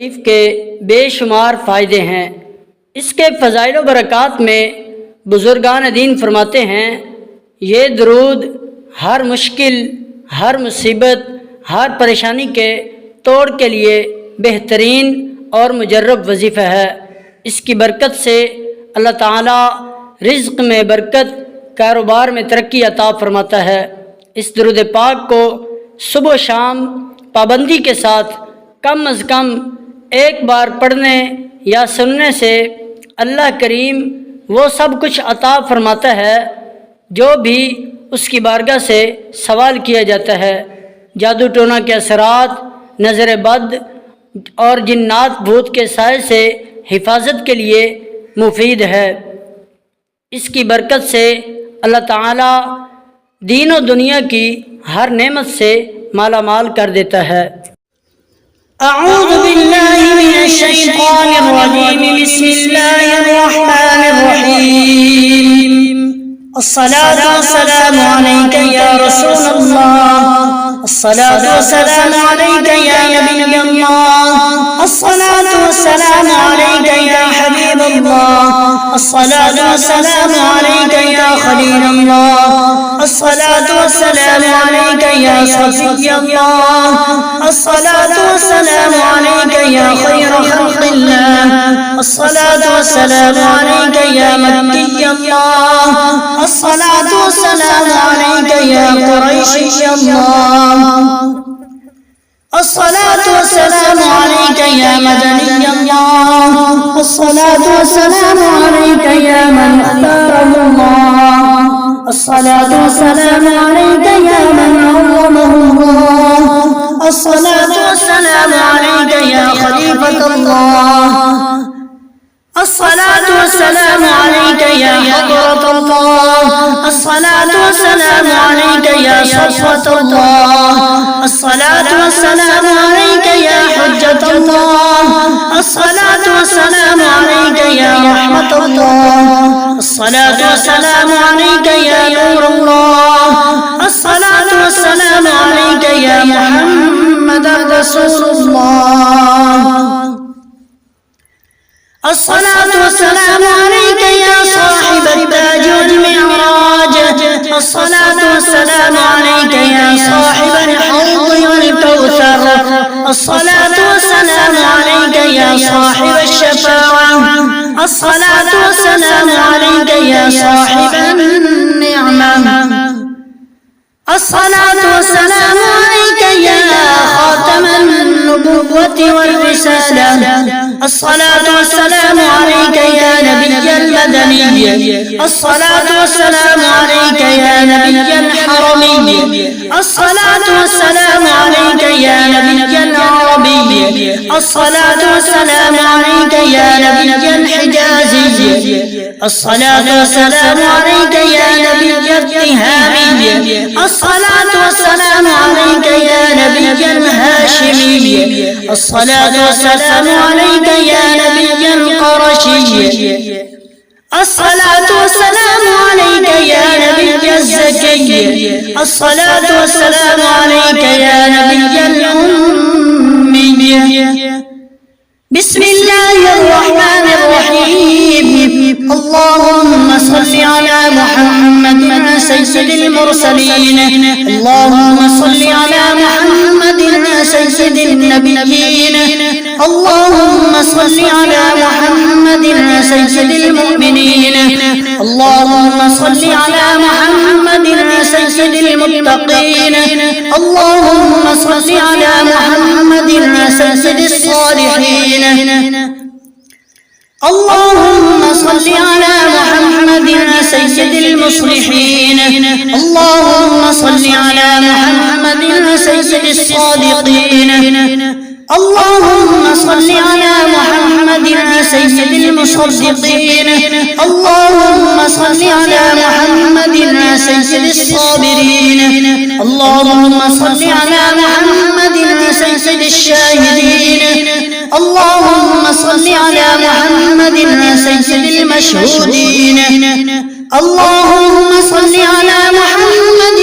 के बेशुमार फ़ायदे हैं। इसके फ़ज़ाइल व बरक़ात में बुज़ुर्गान दीन फरमाते हैं, ये दरूद हर मुश्किल, हर मुसीबत, हर परेशानी के तोड़ के लिए बेहतरीन और मुजर्रब वजीफ़ा है। इसकी बरकत से अल्लाह ताला रिज़्क़ में बरकत, कारोबार में तरक्की अता फरमाता है। इस दरूद पाक को सुबह शाम पाबंदी के साथ कम अज़ कम एक बार पढ़ने या सुनने से अल्लाह करीम वो सब कुछ अता फरमाता है जो भी उसकी बारगाह से सवाल किया जाता है। जादू टोना के असरात, नज़र बद और जिन्नात भूत के साए से हिफाजत के लिए मुफीद है। इसकी बरकत से अल्लाह ताला दीन और दुनिया की हर नेमत से माला माल कर देता है। अऊज़ु बिल्लाहि मिनश शैतानिर रजीम, बिस्मिल्लाहिर रहमानिर रहीम। अस्सलातु वस्सलामु अलैका या रसूलल्लाह, अस्सलातु वस्सलामु अलैका या नबियल्लाह, अस्सलातु वस्सलामु अलैका या हबीबल्लाह, अस्सलातु वस्सलामु अलैका या खलीलल्लाह, अस्सलातु वस्सलामु अलैका या सफियल्लाह, अस्सलातु वस्सलामु अलैका या खैर खल्क़िल्लाह, अस्सलातु वस्सलामु अलैका या मक्कियल्लाह, अस्सलातु वस्सलामु अलैका या कुरैशियल्लाह, अस्सलातु वस्सलामु अलैका या मदनियल्लाह, अस्सलातु वस्सलामु अलैका या मन अख्तारहुल्लाह, अस्सलातु वस्सलामु अलैका या मन अज़्ज़महुल्लाह, अस्सलातु वस्सलामु अलैका या खलीफतल्लाह, अस्सलातु वस्सलामु अलैका या हज़रतल्लाह, अस्सलातु वस्सलामु अलैका या सफ़वतल्लाह, अस्सलातु वस्सलामु अलैका या हुज्जतल्लाह, अस्सलातु वस्सलामु अलैका या रहमतल्लाह, अस्सलातु वस्सलामु अलैका या नूरल्लाह, अस्सलातु वस्सलामु अलैका या मुहम्मदुर रसूलुल्लाह, अस्सलातु वस्सलामु अलैका या साहिबत-ताज वल मिअराज, अस्सलातु वस्सलामु अलैका या साहिबल हौज़ वल कौसर, अस्सलातु वस्सलामु अलैका या साहिबश शफ़ाअह, अस्सलातु वस्सलामु अलैका या साहिबन निअमह, अस्सलातु वस्सलामु अलैका या खातमन नबुव्वति वल रिसालह, अस्सलातु वस्सलामु अलैका या नबिय्यल मदनिय्य, अस्सलातु वस्सलामु अलैका या नबिय्यल हरमिय्य, अस्सलातु वस्सलामु अलैका या नबिय्यल अरबिय्य, अस्सलातु वस्सलामु अलैका या नबिय्यल हिजाज़िय्य, अस्सलातु वस्सलामु अलैका या नबिय्यत तिहामिय्य, अस्सलातु वस्सलामु अलैका या नबिय्यल हाशिमिय्य, अस्सलातु वस्सलामु अलैका या नबिय्यल क़ुरशिय्य, अस्सलातु वस्सलामु अलैका या नबिय्यज़ ज़किय्य, अस्सलातु वस्सलामु अलैका या नबिय्यल उम्मिय्य। बिस्मिल्लाहिर रहमानिर रहीम। अल्लाहुम्मा सल्लि अला मुहम्मदिन सय्यिदिल मुरसलीन, अल्लाहुम्मा सल्लि अला मुहम्मदिन सय्यिदिन नबिय्यीन, अल्लाहुम्मा सल्लि अला मुहम्मदिन सय्यिदिल मुमिनीन, अल्लाहुम्मा सल्लि अला मुहम्मदिन सय्यिदिल मुत्तक़ीन, अल्लाहुम्मा सल्लि अला मुहम्मदिन सय्यिदिस सालिहीन, اللهم صل على محمد سيد المصلحين، اللهم صل على محمد سيد الصادقين، اللهم صل على محمد سيد المصدقين، اللهم صل على محمد سيد الصابرين، اللهم صل على محمد سيد الشاهدين، اللهم صل على محمد سيد المشهودين، اللهم صل على محمد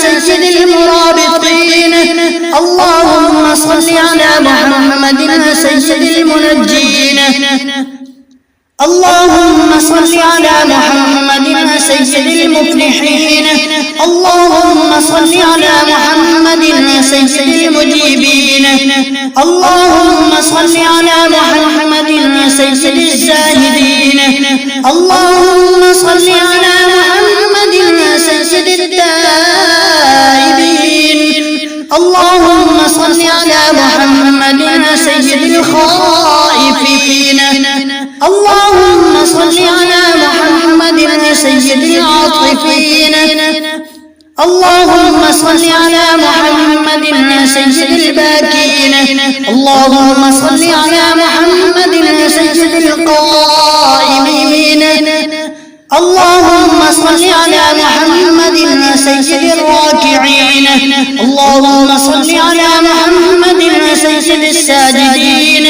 سيد المرابطين، اللهم صل على محمد سيد المنجين اللهم صل على محمد سيد المفلحين اللهم صل على محمد سيد المجيبين اللهم صل على محمد سيد الزاهدين اللهم صل على محمد سيد التائبين اللهم صل على محمد سيد الخائفين اللهم صل على محمد سيد العاطفين اللهم صل على محمد سيد الباكين اللهم صل على محمد سيد القائمين اللهم صل على محمد سيد الراكعين اللهم صل على محمد سيد الساجدين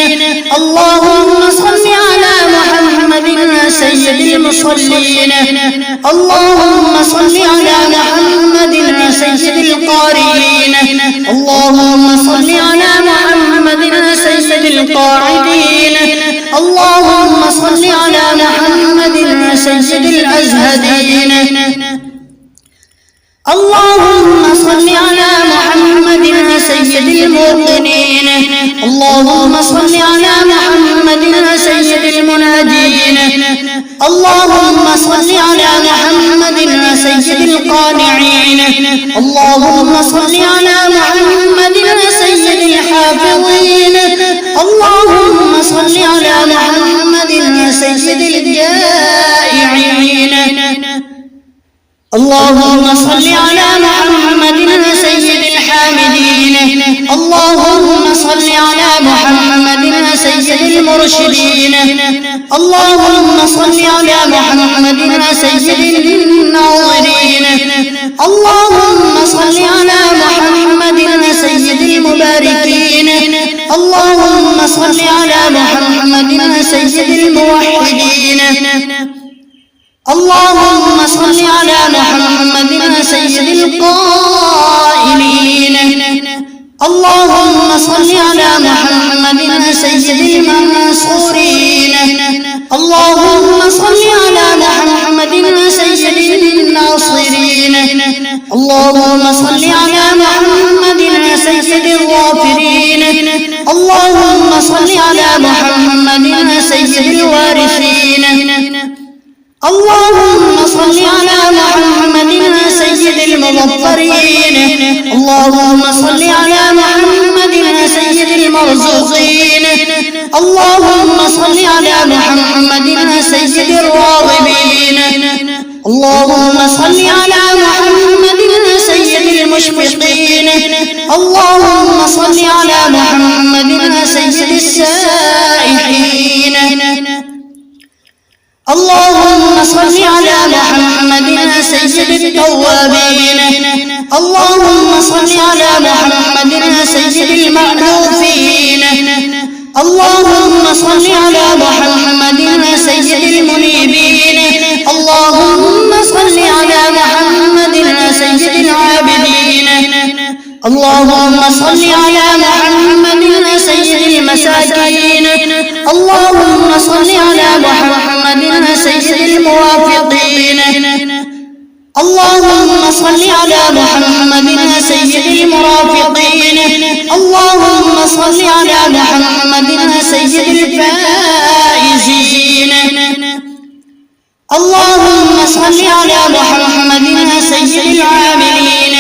اللهم صل على محمد سيد المصلين اللهم صل على محمد سيد القارئين اللهم صل على محمد سيد القاعدين اللهم صل على محمد سيد الأزهدين اللهم صل على محمد سيد الموقنين اللهم صل على محمد سيد المناجين اللهم صل على محمد سيد القانعين اللهم صل على محمد سيد الحافظين اللهم صل على محمد سيد الجائعين اللهم صل على محمد سيد الحامدين اللهم صل على محمد سيد المرشدين اللهم صل على محمد سيد الناظرين اللهم صل على محمد سيد المباركين اللهم صل على محمد سيد الموحدين اللهم صل على محمد سيد القائمين اللهم صل على محمد سيد المنصورين اللهم صل على محمد سيد الناصرين اللهم صل على محمد سيد الغافرين اللهم صل على محمد سيد الوارثين اللهم صل على محمد سيد المظفرين اللهم صل على محمد سيد المرزوقين اللهم صل على محمد سيد الراغبين اللهم صل على محمد سيد المشفقين اللهم صل على محمد سيد السائحين اللهم صل على محمد سيد التوابين اللهم صل على محمد سيد المألوفين اللهم صل على محمد سيد المنيبين اللهم صل على محمد سيد العابدين اللهم صل على محمد سيد المساكين اللهم صل على محمد سيد الموافقين اللهم صل على محمد سيد المرافقين اللهم صل على محمد سيد الفائزين اللهم صل على محمد سيد العاملين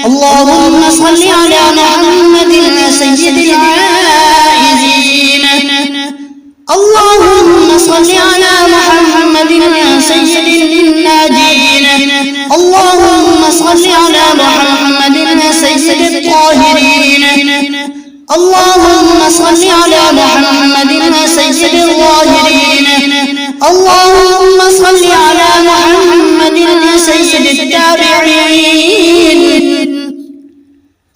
اللهم صل على محمد سيد العائزين اللهم صل على محمد سيد الناجين اللهم صل على محمد سيد الطاهرين اللهم صل على محمد سيد الظاهرين اللهم صل على محمد سيد التابعين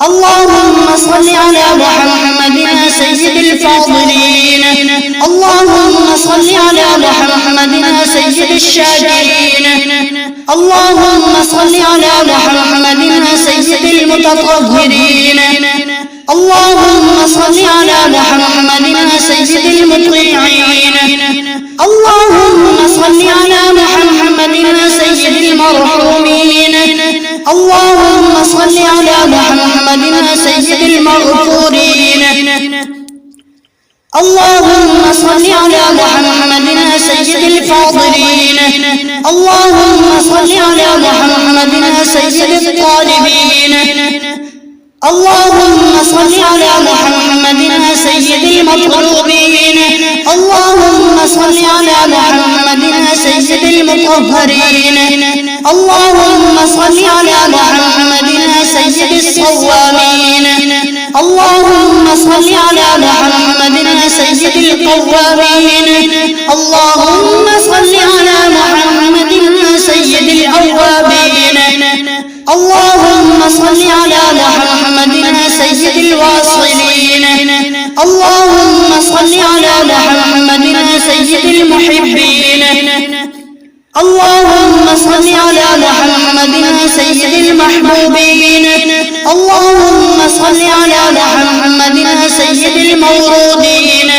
اللهم صل على محمد سيد الفاضلين اللهم صل على محمد سيد الشاكرين اللهم صل على محمد سيد المتطهرين اللهم صل على محمد سيد المطيعين. اللهم صل على محمد سيد المرحومين. اللهم صل على محمد سيد المغفورين. اللهم صل على محمد سيد الفاضلين. اللهم صل على محمد سيد الطالبين. اللهم صل على محمد سيد المطلوبين. اللهم صل على محمد سيد المطهرين. اللهم صل على محمد سيد الصوامين. اللهم صل على محمد سيد القوامين. اللهم صل على محمد سيد الأوابين. اللهم صل على محمد سيد الواصلين. اللهم صل على محمد سيد المحبين. اللهم صل على محمد سيد المحبوبين. اللهم صل على محمد سيد المورودين.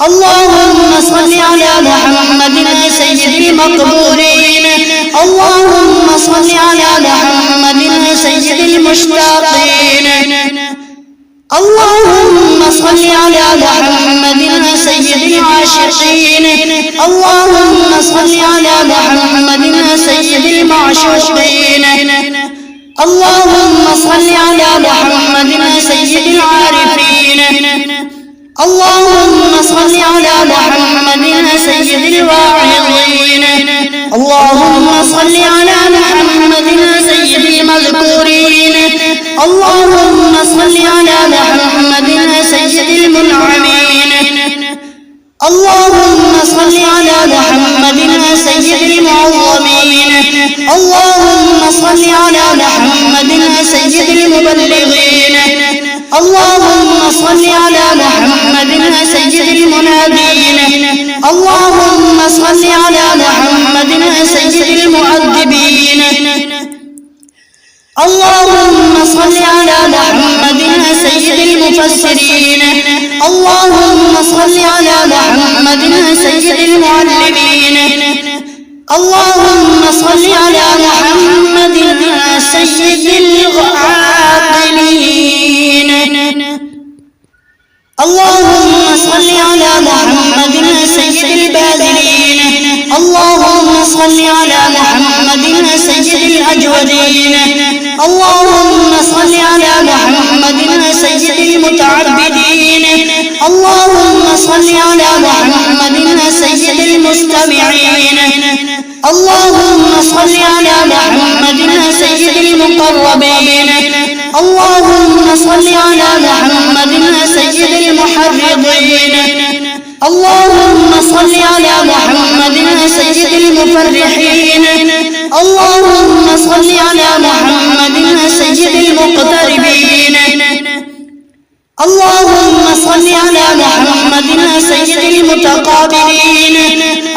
اللهم صل على محمد سيد المقبولين. اللهم صل على محمد سيد المشتاقين. اللهم صل على محمد سيد العاشقين. اللهم صل على محمد سيد المعشوقين. اللهم صل على محمد سيد العارفين. اللهم صل على محمد سيد الواعظين. اللهم صل على محمد سيد المذكورين. اللهم صل على محمد سيد المنعمين. اللهم صل على محمد سيد المعظمين. اللهم صل على محمد سيد المبلغين. اللهم صل على محمد سيد المنادين. اللهم صل على محمد سيد المؤدبين. اللهم صل على محمد سيد المفسرين. اللهم صل على محمد سيد المعلمين. اللهم صل على محمد سيد العاقلين. اللهم صل على محمد سيد الباذلين. اللهم صل على محمد سيد الأجودين. اللهم صل على محمد سيد المتعبدين. اللهم صل على محمد سيد المستمعين. اللهم صل على محمد سيد المقربين. اللهم صل على محمد سيد المحرضين. اللهم صل على محمد سيد المفرحين. اللهم صل على محمد سيد المقتربين. اللهم صل على محمد سيد المتقابلين.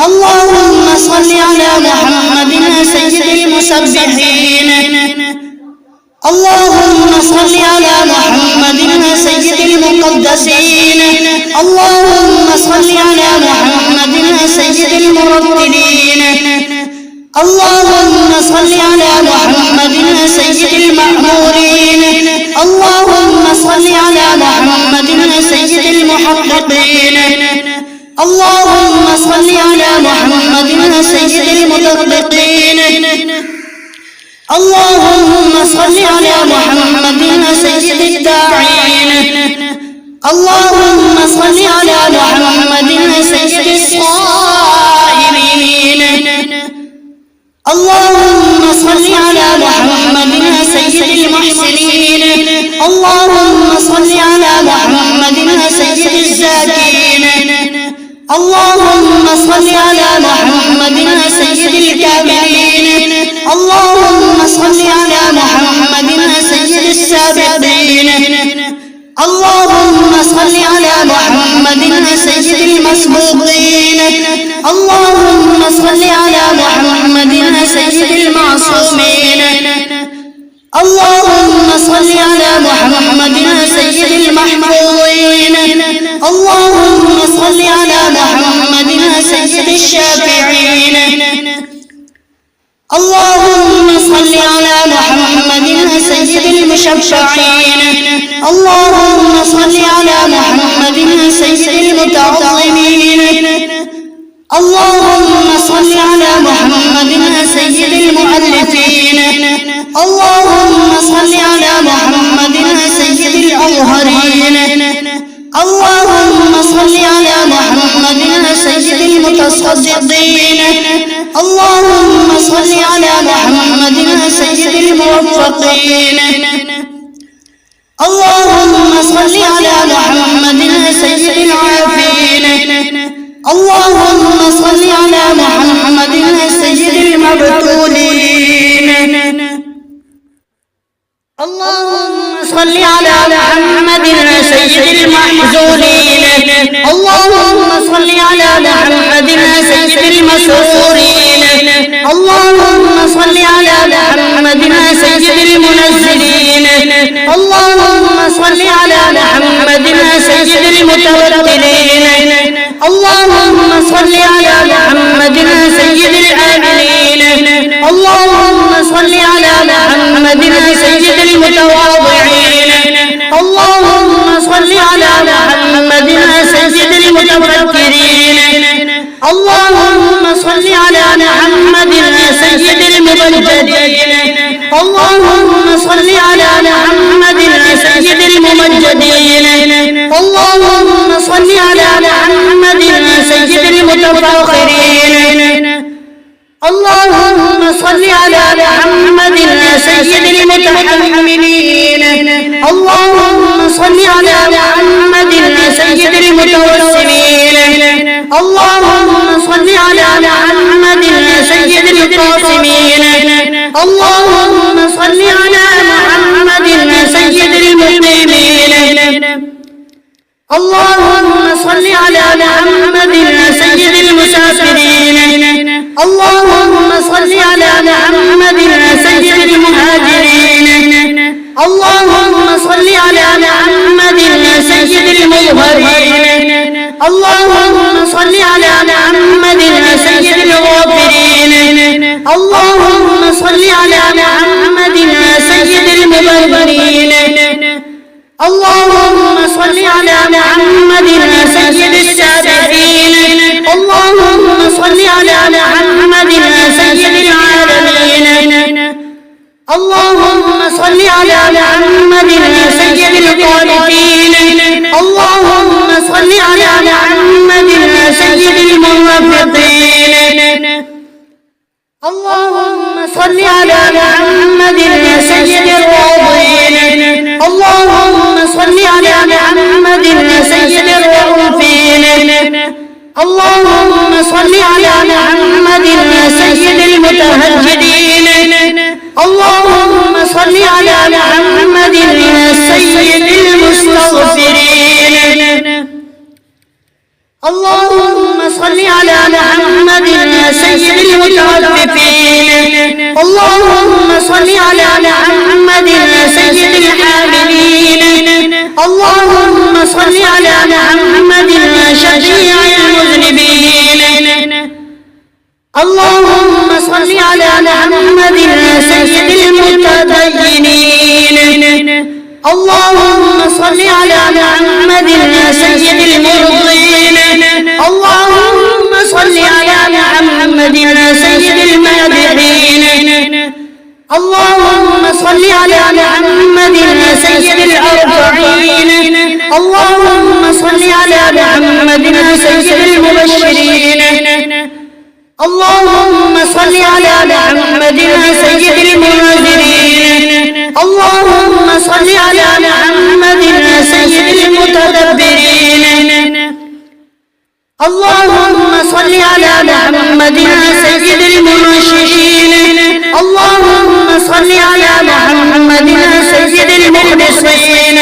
اللهم صل على محمد سيد المسبحين. اللهم صل على محمد سيد المقدسين. اللهم صل على محمد سيد المرتلين. اللهم صل على محمد سيد المأمورين. اللهم صل على محمد سيد المحققين. اللهم صل على محمد سيد المدققين. اللهم صل على محمد سيد الداعين. اللهم صل على محمد سيد الصائمين. اللهم صل على محمد سيد المحسنين. اللهم صل على محمد سيد الزاكين. اللهم صل على محمد سيد الكاملين. اللهم صل على محمد سيد السابقين. اللهم صل على محمد سيد المسبوقين. اللهم صل على محمد سيد المعصومين. اللهم صل على محمد سيد سيد الشافعين اللهم صل على محمد سيد المشفعين اللهم صل على محمد سيد المتعظمين اللهم صل على محمد سيد المؤلفين اللهم صل على محمد سيد الأظهرين اللهم صل على محمد سيد المتصدقين اللهم صل على محمد سيد الموفقين اللهم صل على محمد سيد العافين اللهم صل على محمد سيد المبتولين اللهم صل على محمد سيد المحزونين اللهم صل على محمد سيد المسرورين اللهم صل على محمد سيد المنزلين اللهم صل على محمد سيد المتوكلين اللهم صل على محمد سيد العاملين اللهم صل على محمد سيد المتواضعين اللهم صل على محمد سيد المتفكرين اللهم صل على محمد سيد المبجلين اللهم صل على محمد سيد الممجدين اللهم صل على محمد سيد المتفاخرين اللهم صل على محمد سيد المتحملين اللهم صل على محمد سيد المتوسمين اللهم صل على محمد سيد القاسمين اللهم صل على محمد سيد المقيمين اللهم صل على محمد سيد المسافرين اللهم صل على محمد سيد المهاجرين اللهم صل على محمد سيد المظهرين اللهم صل على محمد سيد الغافرين اللهم صل على محمد سيد المبررين اللهم صل على محمد سيد السابقين اللهم صل على محمد سيد العالمين اللهم صل على محمد سيد القانتين اللهم صل على محمد سيد الموفقين اللهم صل على محمد سيد الراضين اللهم صل على محمد سيد الرؤوفين اللهم صل على محمد سيد المتهجدين اللهم صل على محمد سيد المستغفرين اللهم صل على محمد سيد المتعففين اللهم صل على محمد سيد الحاملين اللهم صل على محمد شفيع المذنبين اللهم صل على محمد سيد المتدينين اللهم صل على محمد سيد المرضين اللهم صل على محمد سيد المادحين اللهم صل على محمد سيد الأربعين اللهم صل على محمد سيد المبشرين اللهم صل على محمد سيد المنذرين اللهم صل على محمد سيد المتدبرين اللهم صل على محمد سيد المنشئين اللهم صل على محمد سيد المخلصين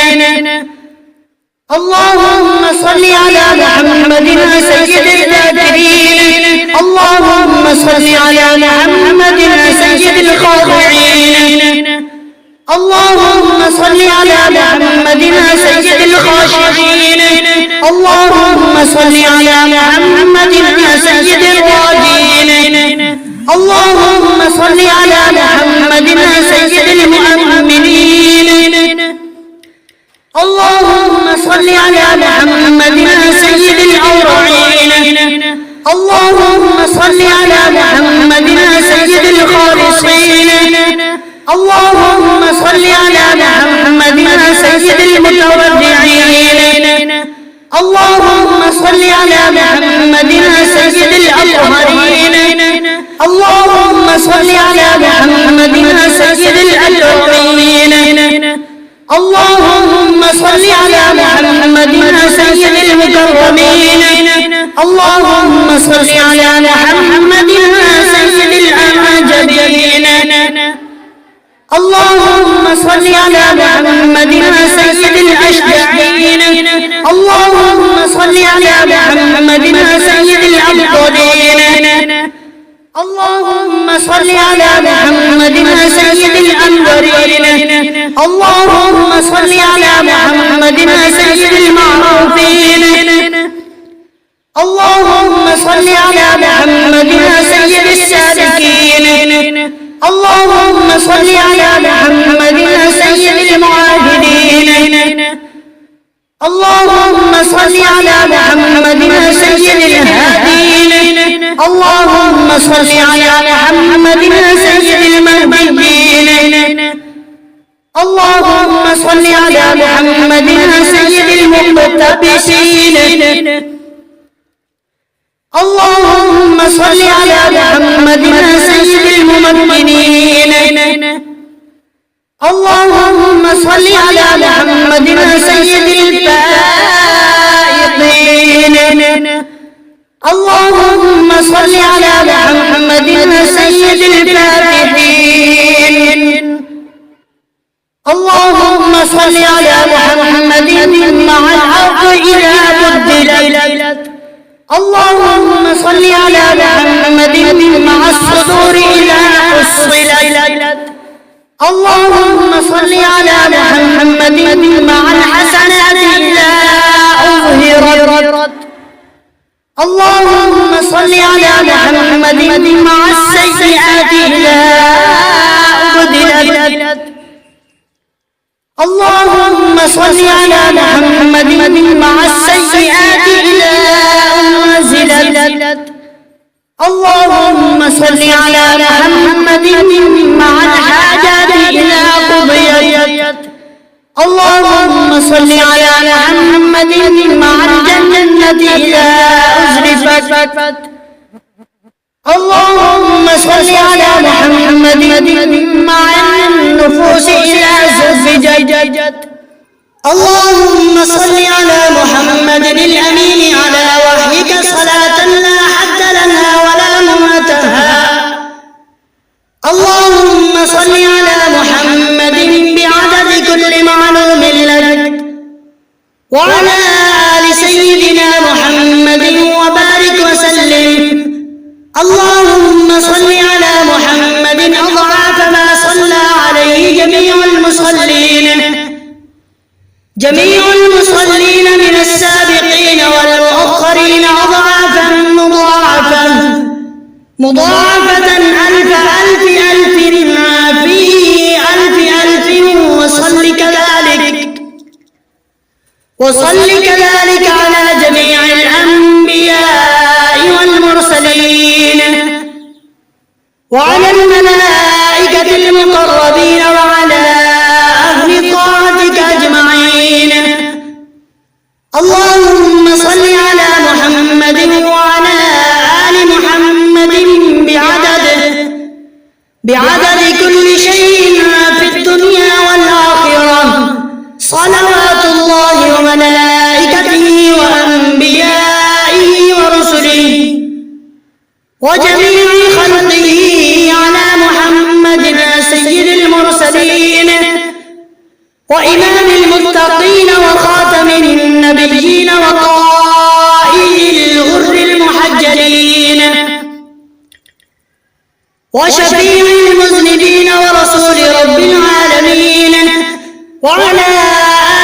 اللهم صل على محمد سيد الذاكرين اللهم صل على محمد سيد الخاضعين اللهم صل على محمد سيد الخاشعين اللهم صل على محمد سيد اللهم صل على محمد سيد المؤمنين. اللهم صل على محمد سيد الأورعين. اللهم صل على محمد سيد الخالصين. اللهم صل على محمد سيد المتودعين. اللهم صل على محمد سيد الأطهرين. اللهم صل على محمد سيد الأكرمين. اللهم صل على محمد سيد المكرمين. اللهم صل على محمد سيد الأعجبين. اللهم صل على محمد سيد الأشجعين. اللهم صل على محمد سيد الأفضلين. اللهم صل على محمد سيد الأنورين. اللهم صل على محمد سيد المعروفين. اللهم صل على محمد سيد السالكين. اللهم صل على محمد سيد المعاهدين. اللهم صل على محمد سيد الهادين. اللهم صل على محمد سيد المهديين. اللهم صل على محمد سيد المقتبسين. اللهم صل على محمد سيد الممكنين. اللهم صل على محمد سيد الفائقين. اللهم صل على محمد سيد الفاتحين. اللهم صل على محمد مع الحق إذا بدلت. اللهم صل على محمد مع الصدور إذا حصلت. اللهم صل على محمد مع الحسنات إذا أظهرت. اللهم صل على محمد مع السيئات إذا أبدلت. اللهم صل على محمد مع السيئات إذا أنزلت. اللهم صل على محمد مع الحاجات إذا قضيت. اللهم صل على محمد مع الجنة إذا أزلفت. اللهم صل على محمد مع النفوس إذا زوجت. اللهم صل على محمد الأمين على وحيك صلاة لا حد لها ولا منتهى. اللهم صل على محمد بعدد كل معلوم لك وعلى آل سيدنا محمد وبارك وسلم. اللهم صل على محمد أضعاف ما صلى عليه جميع المصلين. جميع المصلين من السابقين والمؤخرين أضعافا مضاعفة ألف ألف ألف في ألف ألف. وصل كذلك على جميع الأنبياء والمرسلين وعلى الملائكة المقربين وعلى أهل طاعتك أجمعين. اللهم صل على محمد وعلى آل محمد بعدد كل شيء في الدنيا والآخرة. صلوات الله وملائكته وأنبيائه ورسله وجميع خلقه على محمد سيد المرسلين وإمام المتقين وخاتم النبيين وقائد الغر المحجلين وشفيع المذنبين ورسول رب العالمين وعلى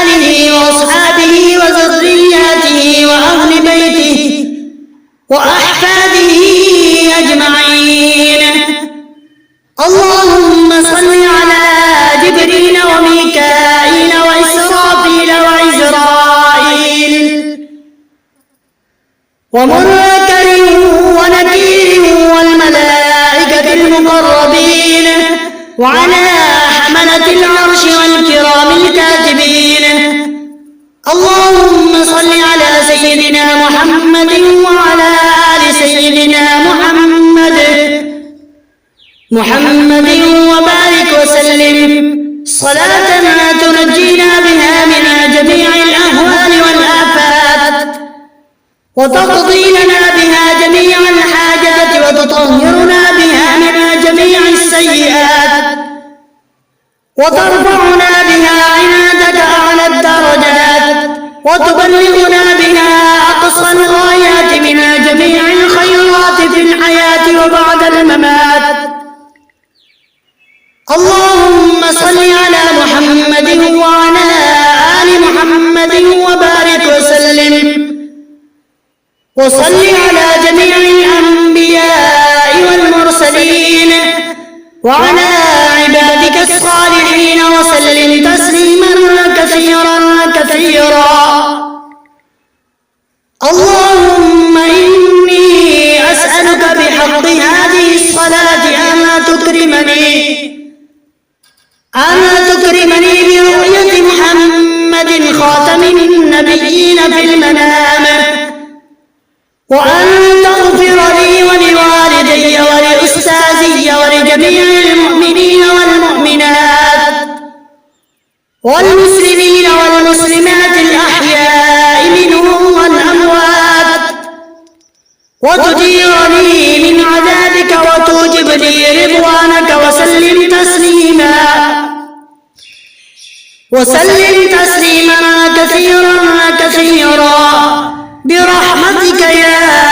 آله وأصحابه وذرياته وأهل بيته وأحفاده أجمعين. ومنكر ونكير والملائكة المقربين وعلى حملة العرش والكرام الكاتبين. اللهم صل على سيدنا محمد وعلى آل سيدنا محمد وبارك وسلم صلاة تنجينا بها من جميع الأهوال والآفات وتقضي لنا بها جميع الحاجات وتطهرنا بها من جميع السيئات وترفعنا بها عندك أعلى الدرجات وتبلغنا بها أقصى الغايات من جميع الخيرات في الحياة وبعد الممات. اللهم صل على محمد وعلى آل محمد وبارك وسلم وصل على جميع الأنبياء والمرسلين وعلى عبادك الصالحين وسلم تسليما كثيرا كثيرا. اللهم إني أسألك بحق هذه الصلاة أن تكرمني برؤية محمد خاتم النبيين في المنام وأن تغفر لي ولوالدي ولأستاذي ولجميع المؤمنين والمؤمنات والمسلمين والمسلمات الأحياء منهم والأموات وتجيرني من عذابك وتوجب لي رضوانك وسلم تسليما كثيرا كثيرا برحمتك يا